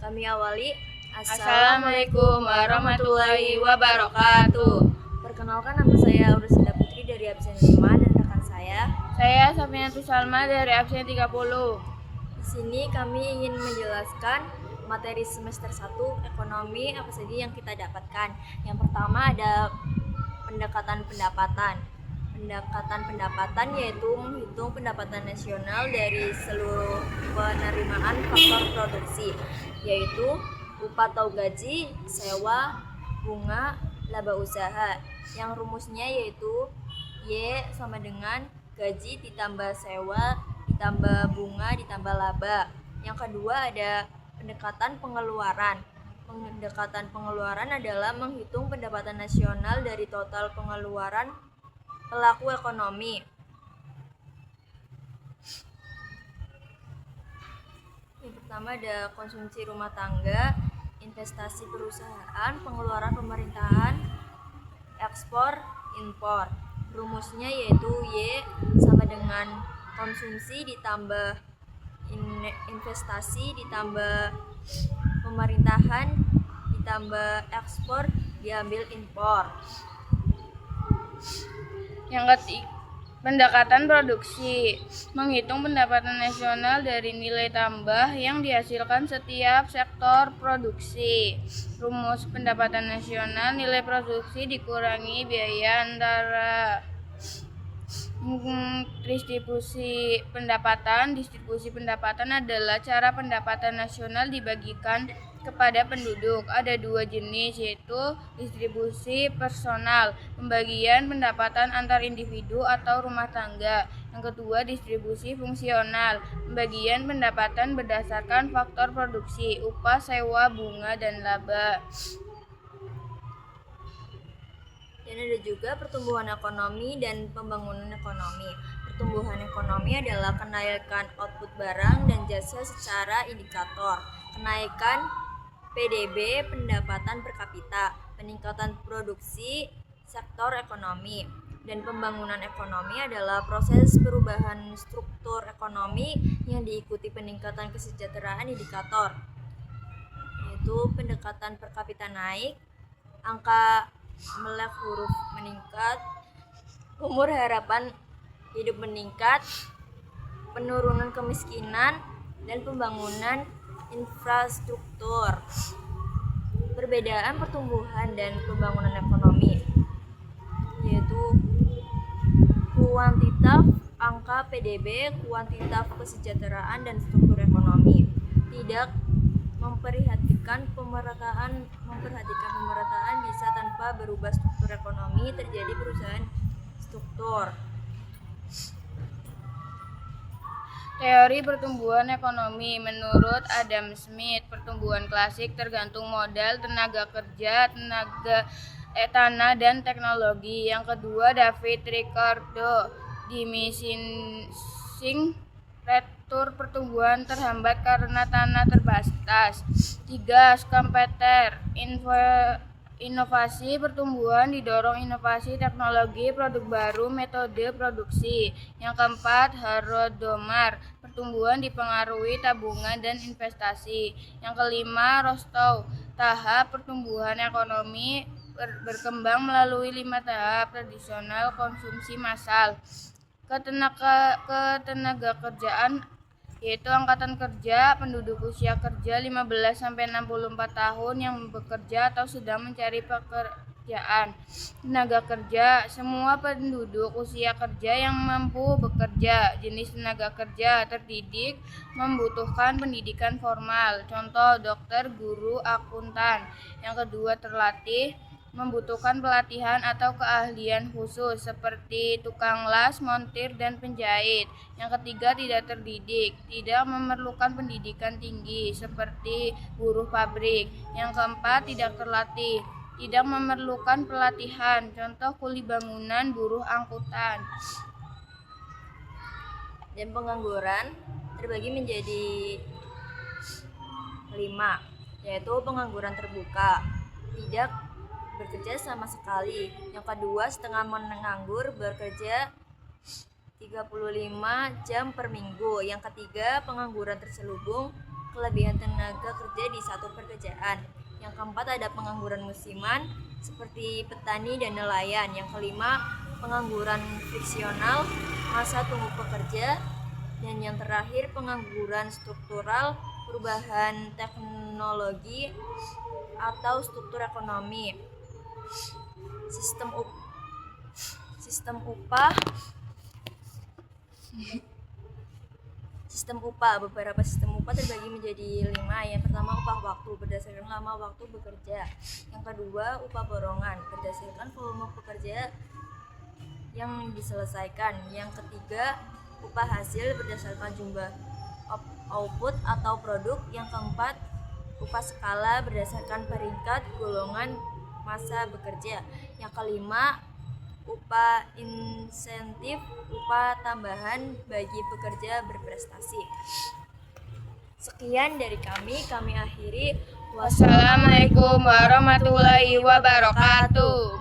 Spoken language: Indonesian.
Kami awali. Assalamualaikum warahmatullahi wabarakatuh. Perkenalkan, nama saya Urusida Putri dari absen 5 dan rekan saya. Saya Safiatus Salma dari absen 30. Di sini kami ingin menjelaskan materi semester 1 ekonomi apa saja yang kita dapatkan. Yang pertama ada pendekatan pendapatan. Pendekatan pendapatan yaitu menghitung pendapatan nasional dari seluruh penerimaan faktor produksi, yaitu upah atau gaji, sewa, bunga, laba usaha. Yang rumusnya yaitu Y sama dengan gaji ditambah sewa ditambah bunga ditambah laba. Yang kedua ada pendekatan pengeluaran. Pendekatan pengeluaran adalah menghitung pendapatan nasional dari total pengeluaran pelaku ekonomi. Yang pertama ada konsumsi rumah tangga, investasi perusahaan, pengeluaran pemerintahan, ekspor, impor. Rumusnya yaitu Y sama dengan konsumsi ditambah investasi ditambah pemerintahan ditambah ekspor diambil impor. Yang ketiga, pendekatan produksi. Menghitung pendapatan nasional dari nilai tambah yang dihasilkan setiap sektor produksi. Rumus pendapatan nasional, nilai produksi dikurangi biaya antara distribusi pendapatan. Distribusi pendapatan adalah cara pendapatan nasional dibagikan kepada penduduk. Ada dua jenis, yaitu distribusi personal, pembagian pendapatan antar individu atau rumah tangga. Yang kedua, distribusi fungsional, pembagian pendapatan berdasarkan faktor produksi, upah, sewa, bunga, dan laba. Dan ada juga pertumbuhan ekonomi dan pembangunan ekonomi. Pertumbuhan ekonomi adalah kenaikan output barang dan jasa secara indikator, kenaikan PDB pendapatan per kapita, peningkatan produksi sektor ekonomi. Dan pembangunan ekonomi adalah proses perubahan struktur ekonomi yang diikuti peningkatan kesejahteraan indikator, yaitu pendekatan per kapita naik, angka melek huruf meningkat, umur harapan hidup meningkat, penurunan kemiskinan, dan pembangunan infrastruktur. Perbedaan pertumbuhan dan pembangunan ekonomi yaitu kuantitatif angka PDB, kuantitatif kesejahteraan dan struktur ekonomi. Tidak memperhatikan pemerataan bisa tanpa berubah struktur ekonomi terjadi perubahan struktur. Teori pertumbuhan ekonomi. Menurut Adam Smith, pertumbuhan klasik tergantung modal, tenaga kerja, tanah, dan teknologi. Yang kedua, David Ricardo, diminishing return, pertumbuhan terhambat karena tanah terbatas. 3. Schumpeter, inovasi, pertumbuhan didorong inovasi teknologi, produk baru, metode produksi. Yang keempat, Horodomar, pertumbuhan dipengaruhi tabungan dan investasi. Yang kelima, Rostow, tahap pertumbuhan ekonomi berkembang melalui 5 tahap tradisional, konsumsi massal, ketenaga kerjaan, yaitu angkatan kerja, penduduk usia kerja 15-64 tahun yang bekerja atau sedang mencari pekerjaan. Tenaga kerja, semua penduduk usia kerja yang mampu bekerja. Jenis tenaga kerja terdidik, membutuhkan pendidikan formal, contoh dokter, guru, akuntan. Yang kedua, terlatih, membutuhkan pelatihan atau keahlian khusus seperti tukang las, montir, dan penjahit. Yang ketiga, tidak terdidik, tidak memerlukan pendidikan tinggi seperti buruh pabrik. Yang keempat, tidak terlatih, tidak memerlukan pelatihan, contoh kuli bangunan, buruh angkutan. Dan pengangguran terbagi menjadi 5, yaitu pengangguran terbuka, tidak bekerja sama sekali. Yang kedua, setengah menganggur, bekerja 35 jam per minggu. Yang ketiga, pengangguran terselubung, kelebihan tenaga kerja di satu pekerjaan. Yang keempat ada pengangguran musiman seperti petani dan nelayan. Yang kelima pengangguran friksional, masa tunggu pekerja. Dan yang terakhir pengangguran struktural, perubahan teknologi atau struktur ekonomi. Sistem upah. Beberapa sistem upah terbagi menjadi 5. Yang pertama upah waktu berdasarkan lama waktu bekerja. Yang kedua upah borongan berdasarkan volume pekerja yang diselesaikan. Yang ketiga upah hasil berdasarkan jumlah output atau produk. Yang keempat upah skala berdasarkan peringkat golongan masa bekerja. Yang kelima upah insentif, upah tambahan bagi pekerja berprestasi. Sekian dari kami akhiri. Wassalamualaikum warahmatullahi wabarakatuh.